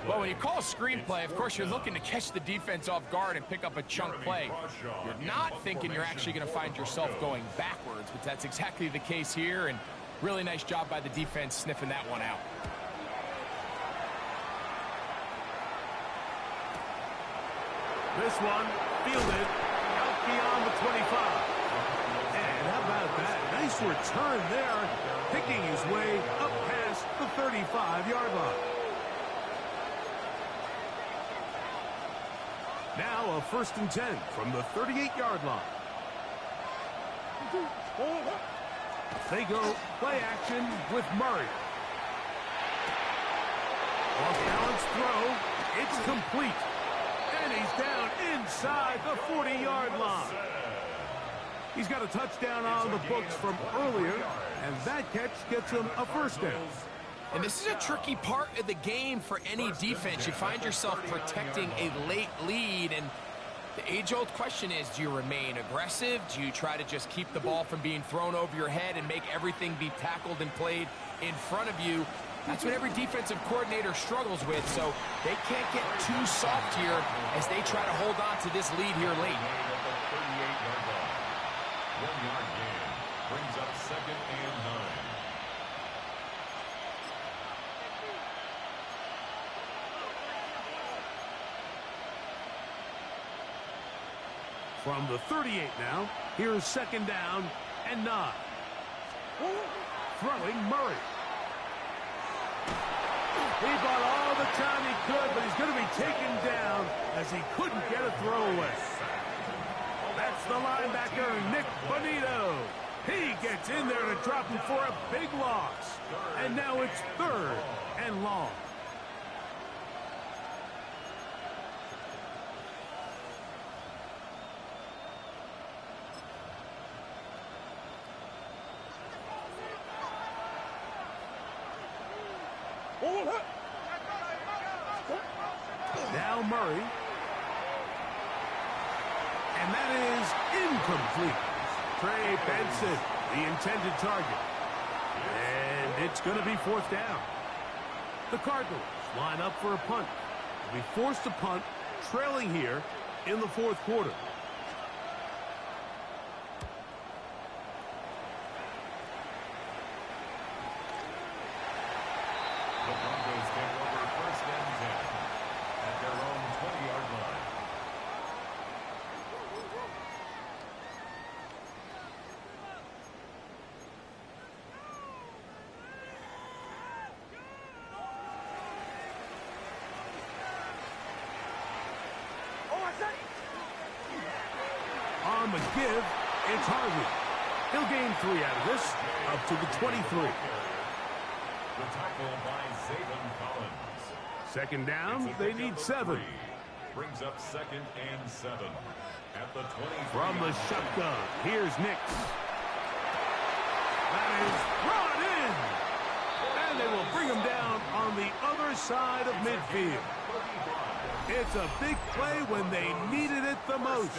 Well, when you call a screenplay, of course, you're looking to catch the defense off guard and pick up a chunk play. You're not thinking you're actually going to find yourself going backwards, but that's exactly the case here, and really nice job by the defense sniffing that one out. This one fielded out beyond the 25. And how about that? Nice return there, picking his way up past the 35-yard line. Now a 1st and 10 from the 38-yard line. They go play action with Murray. Off-balance throw. It's complete. And he's down inside the 40-yard line. He's got a touchdown on the books from earlier, and that catch gets him a 1st down. And this is a tricky part of the game for any defense. You find yourself protecting a late lead, and the age-old question is, do you remain aggressive? Do you try to just keep the ball from being thrown over your head and make everything be tackled and played in front of you? That's what every defensive coordinator struggles with, so they can't get too soft here as they try to hold on to this lead here late. 1-yard gain brings up 2nd and 9. From the 38 now, here's 2nd down and 9. Throwing Murray. He bought all the time he could, but he's going to be taken down as he couldn't get a throwaway. That's the linebacker, Nick Bonito. He gets in there to drop him for a big loss. And now it's 3rd and long. Now Murray. And that is incomplete. Trey Benson, the intended target. And it's going to be 4th down. The Cardinals line up for a punt. They'll be forced to punt, trailing here in the 4th quarter. The Broncos take over 1st and 10 at their own 20-yard line. On the give, it's Harvey. He'll gain 3 out of this, up to the 23. The tackle by Zaven Collins. 2nd down, they need 7. Brings up 2nd and 7 at the 23. From the shotgun, here's Nix. That is brought in. And they will bring him down on the other side of midfield. It's a big play when they needed it the most.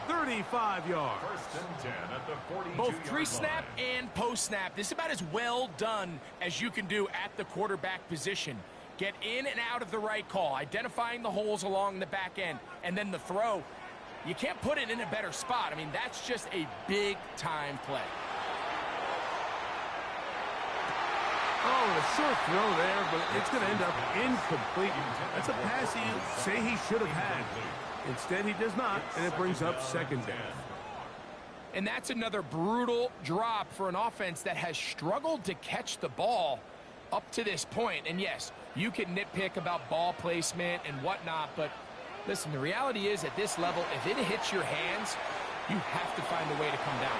35 yards. 1st and 10 at the 42. Both pre-snap and post-snap. This is about as well done as you can do at the quarterback position. Get in and out of the right call, identifying the holes along the back end, and then the throw. You can't put it in a better spot. I mean, that's just a big-time play. Oh, a short throw there, but it's going to end up incomplete. That's a pass you say he should have had. Instead, he does not, and it brings up second down. And that's another brutal drop for an offense that has struggled to catch the ball up to this point. And yes, you can nitpick about ball placement and whatnot, but listen, the reality is at this level, if it hits your hands, you have to find a way to come down.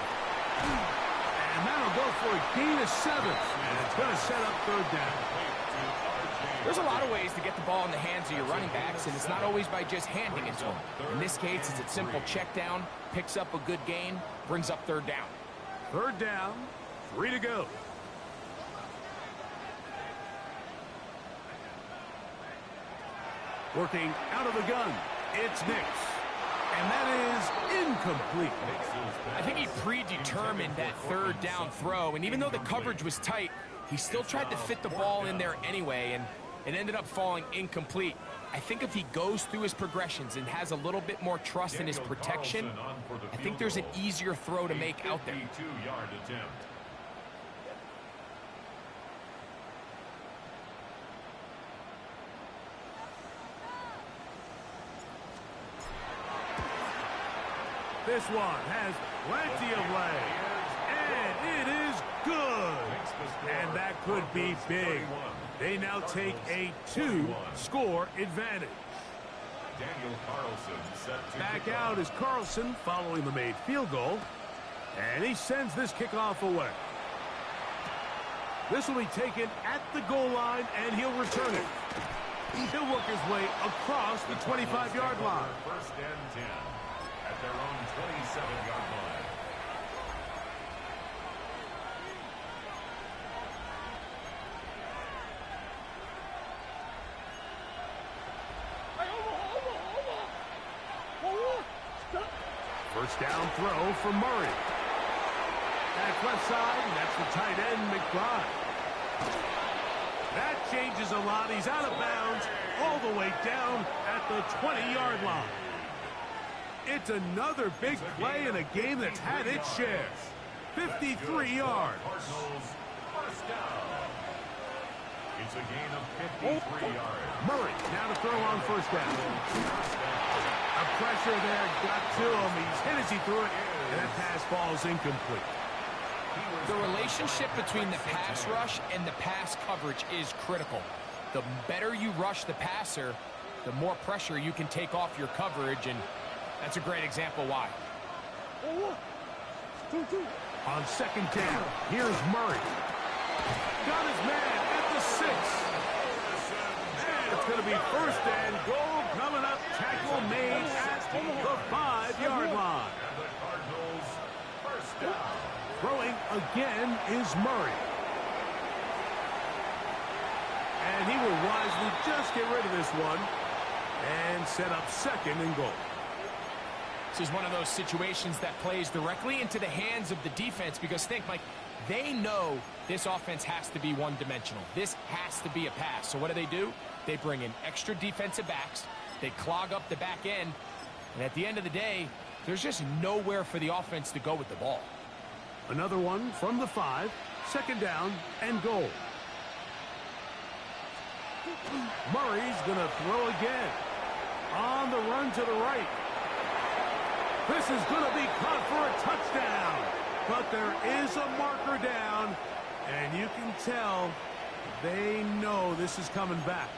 And that'll go for a gain of 7, and it's going to set up third down. There's a lot of ways to get the ball in the hands of your running backs, and it's not always by just handing it to them. In this case, it's a simple check down, picks up a good gain, brings up third down. Third down, 3 to go. Working out of the gun, it's Nix. And that is incomplete. I think he predetermined that third down throw, and even though the coverage was tight, he still tried to fit the ball in there anyway, and it ended up falling incomplete. I think if he goes through his progressions and has a little bit more trust in his protection, I think there's an easier throw to make out there. 52-yard attempt. This one has plenty of legs, and it is good. And that could be big. They now take a 2-score advantage. Daniel Carlson set to Back out is Carlson following the made field goal, and he sends this kickoff away. This will be taken at the goal line, and he'll return it. He'll work his way across the 25-yard line. First and 10 at their own 27-yard line. First down throw for Murray. Back left side, and that's the tight end, McBride. That changes a lot. He's out of bounds all the way down at the 20-yard line. It's another big play in a game that's had its share. 53 yards. Cardinals first down. It's a gain of 53 yards. Murray now to throw on first down. A pressure there got to him. He's hit as he threw it, and that pass falls incomplete. The relationship between the pass rush and the pass coverage is critical. The better you rush the passer, the more pressure you can take off your coverage, and that's a great example why. On second down, here's Murray. Got his man at the 6. And it's going to be first and goal coming up. Tackle made at the 5-yard line. And the Cardinals first down. Throwing again is Murray. And he will wisely just get rid of this one and set up second and goal. This is one of those situations that plays directly into the hands of the defense because think, Mike, they know this offense has to be one-dimensional. This has to be a pass. So what do? They bring in extra defensive backs. They clog up the back end. And at the end of the day, there's just nowhere for the offense to go with the ball. Another one from the 5. Second down and goal. Murray's going to throw again. On the run to the right. This is going to be caught for a touchdown. But there is a marker down. And you can tell they know this is coming back.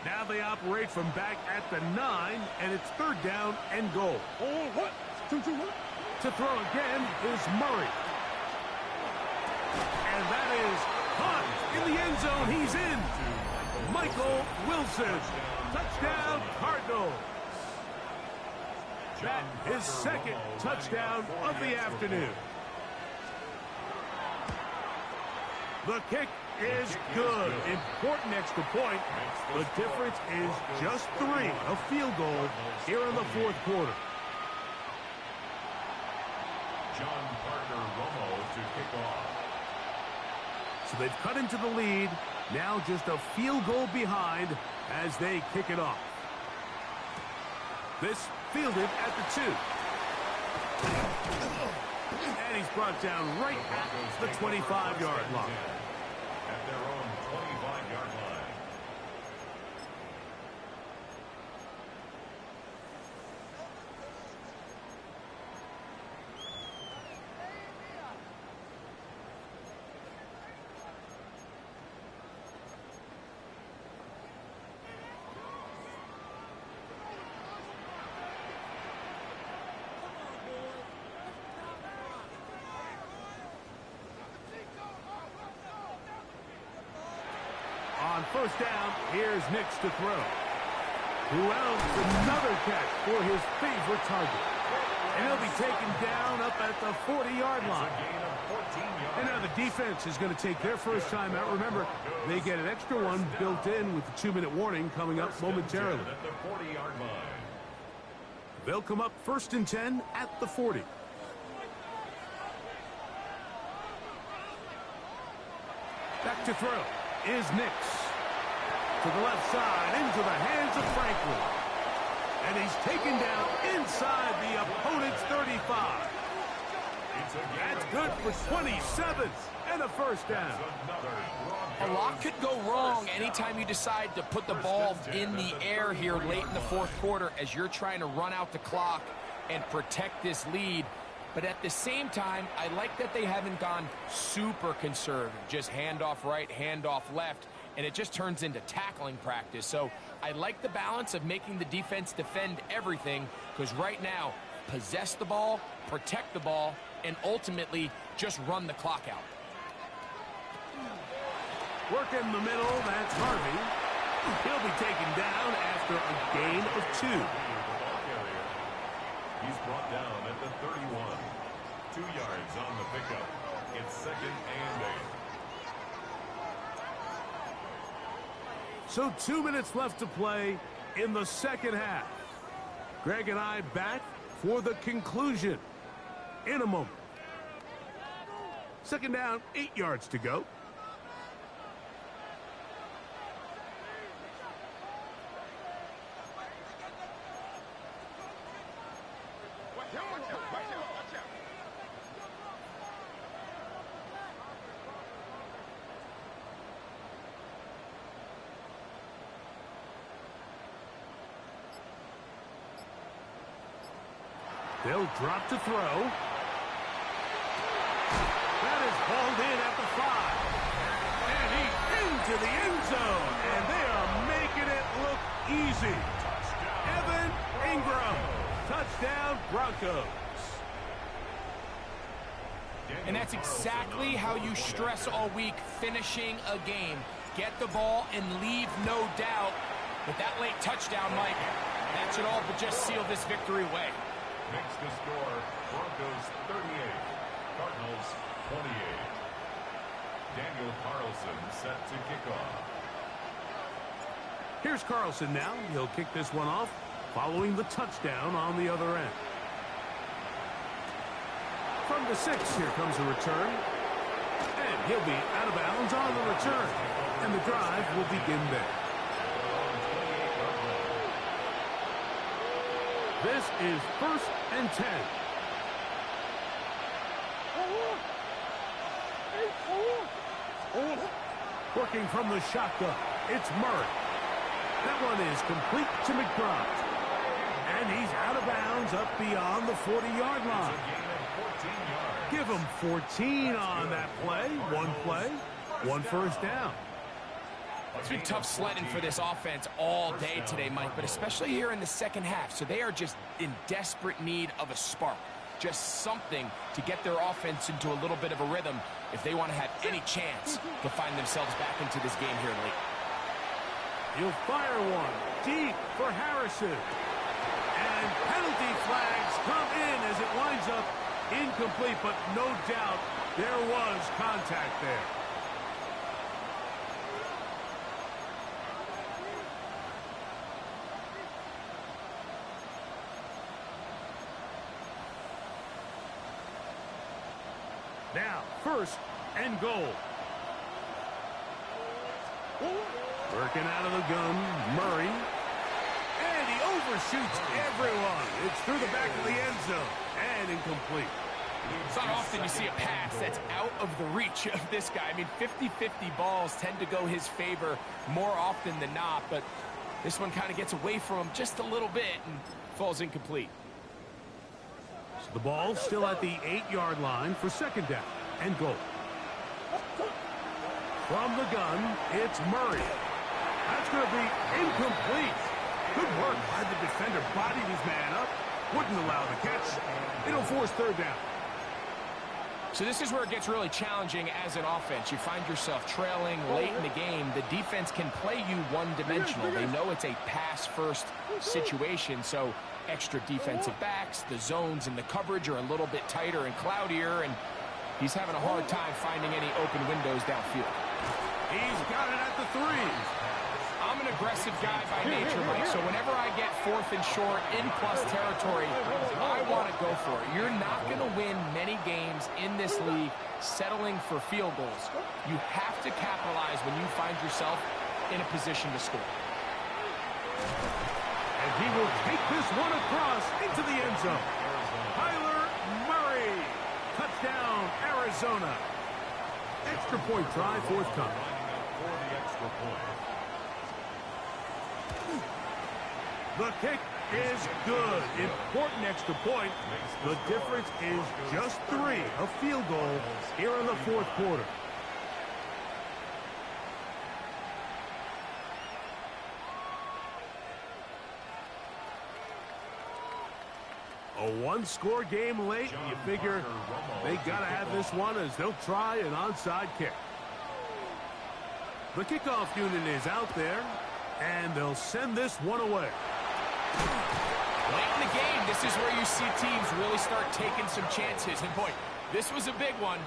Now they operate from back at the 9, and it's third down and goal. To throw again is Murray. And that is caught in the end zone. He's in. Michael Wilson. Touchdown, Cardinals. That is second touchdown of the afternoon. The kick is good. Important extra point. The difference is just 3, a field goal here in the fourth quarter. John Parker Romo to kick off. So they've cut into the lead. Now just a field goal behind as they kick it off. This fielded at the 2. And he's is brought down right at the 25-yard line. At their own 25-yard line. On first down, here's Nix to throw. Wells, another catch for his favorite target. And he'll be taken down up at the 40-yard line. And now the defense is going to take their first time out. Remember, they get an extra one built in with the 2-minute warning coming up momentarily. At the 40-yard line. They'll come up 1st and 10 at the 40. Back to throw is Nix. To the left side, into the hands of Franklin. And he's taken down inside the opponent's 35. That's good for 27 and a first down. A lot could go wrong anytime you decide to put the ball in the air here late in the fourth quarter as you're trying to run out the clock and protect this lead. But at the same time, I like that they haven't gone super conservative. Just handoff right, handoff left, and it just turns into tackling practice. So I like the balance of making the defense defend everything, because right now, possess the ball, protect the ball, and ultimately just run the clock out. Work in the middle, that's Harvey. He'll be taken down after a gain of 2. He's brought down at the 31. 2 yards on the pickup. It's 2nd and 8. So 2 minutes left to play in the second half. Greg and I back for the conclusion in a moment. Second down, 8 yards to go. They'll drop to throw. That is hauled in at the 5. And he's into the end zone. And they are making it look easy. Evan Ingram. Touchdown, Broncos. And that's exactly how you stress all week, finishing a game. Get the ball and leave no doubt. With that late touchdown, Mike, that should all but just seal this victory away. Makes the score, Broncos 38, Cardinals 28. Daniel Carlson set to kick off. Here's Carlson now. He'll kick this one off following the touchdown on the other end. From the 6, here comes a return. And he'll be out of bounds on the return. And the drive will begin there. This is 1st and 10. Working from the shotgun, it's Murray. That one is complete to McBride. And he's out of bounds up beyond the 40-yard line. Give him 14 on that play. One first down. It's been tough sledding for this offense all day today, Mike, but especially here in the second half. So they are just in desperate need of a spark, just something to get their offense into a little bit of a rhythm if they want to have any chance to find themselves back into this game here late. He'll fire one deep for Harrison. And penalty flags come in as it winds up incomplete, but no doubt there was contact there. Now, 1st and goal. Working out of the gun, Murray. And he overshoots everyone. It's through the back of the end zone and incomplete. It's not often you see a pass that's out of the reach of this guy. I mean, 50-50 balls tend to go his favor more often than not, but this one kind of gets away from him just a little bit and falls incomplete. So the ball's still at the 8-yard line for second down and goal. From the gun, it's Murray. That's going to be incomplete. Good work by the defender. Bodied his man up. Wouldn't allow the catch. It'll force third down. So this is where it gets really challenging as an offense. You find yourself trailing late in the game. The defense can play you one-dimensional. They know it's a pass-first situation, so extra defensive backs, the zones and the coverage are a little bit tighter and cloudier, and he's having a hard time finding any open windows downfield. He's got it at the 3. I'm an aggressive guy by nature, Mike, so whenever I get 4th and short in plus territory, I want to go for it. You're not going to win many games in this league settling for field goals. You have to capitalize when you find yourself in a position to score. And he will take this one across into the end zone. Kyler Murray. Touchdown, Arizona. Extra point try forthcoming. For the extra point. The kick is good. Important extra point. The difference is just 3. A field goal here in the 4th quarter. A one-score game late. You figure they got to have this one as they'll try an onside kick. The kickoff unit is out there, and they'll send this one away. Late in the game, this is where you see teams really start taking some chances. And boy, this was a big one,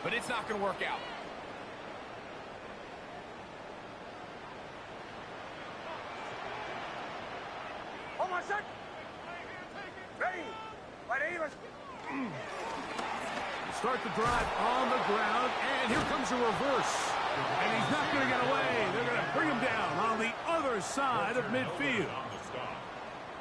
but it's not going to work out. Start the drive on the ground, and here comes a reverse. And he's not going to get away. They're going to bring him down on the other side of midfield.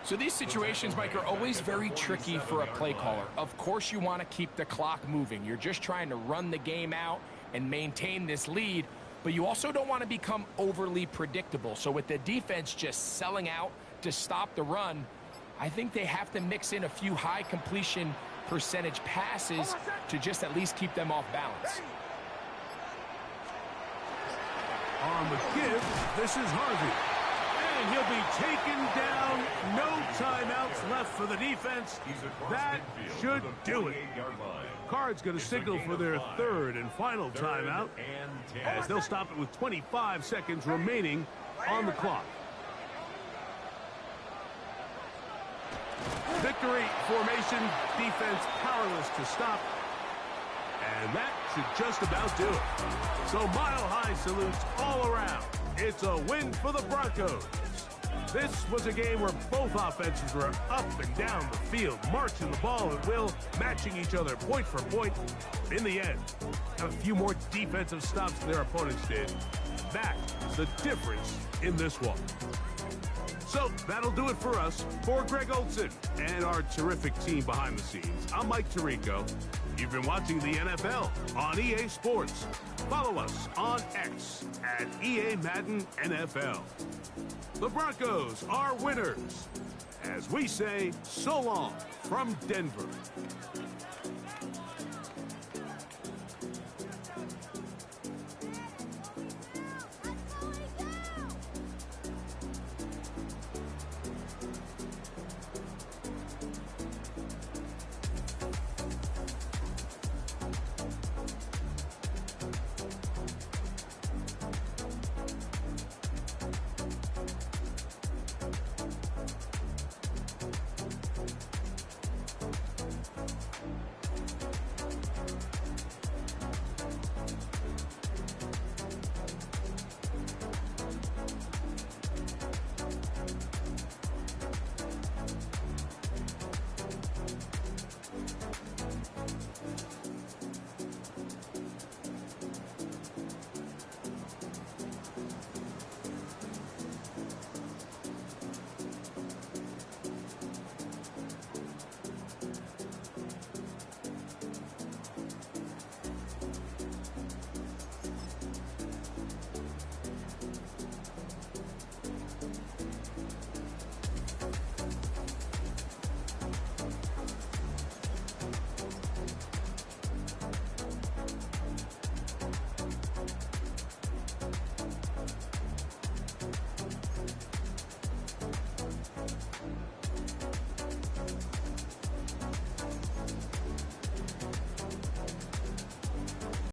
So these situations, Mike, are always very tricky for a play caller. Of course you want to keep the clock moving. You're just trying to run the game out and maintain this lead, but you also don't want to become overly predictable. So with the defense just selling out to stop the run, I think they have to mix in a few high completion percentage passes to just at least keep them off balance. On the give, this is Harvey. And he'll be taken down. No timeouts left for the defense. That should do it. Card's going to signal for their 3rd and final timeout, as they'll stop it with 25 seconds remaining on the clock. Victory formation, defense powerless to stop. And that should just about do it. So mile-high salutes all around. It's a win for the Broncos. This was a game where both offenses were up and down the field, marching the ball at will, matching each other point for point. In the end, a few more defensive stops than their opponents did. That's the difference in this one. So that'll do it for us. For Greg Olson and our terrific team behind the scenes, I'm Mike Tirico. You've been watching the NFL on EA Sports. Follow us on X at EA Madden NFL. The Broncos are winners. As we say, so long from Denver.